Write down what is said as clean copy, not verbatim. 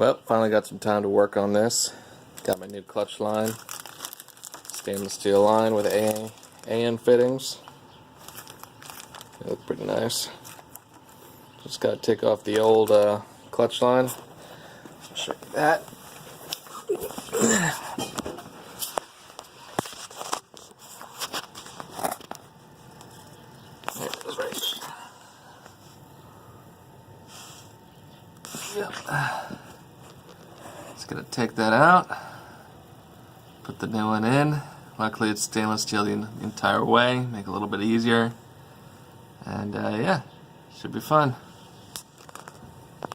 Well, finally got some time to work on this. Got my new clutch line, stainless steel line with AN fittings. They look pretty nice. Just got to take off the old clutch line. I'll show you that. There it is right there. Yep. Just gonna take that out, put the new one in. Luckily it's stainless steel the entire way, make it a little bit easier, and yeah, should be fun.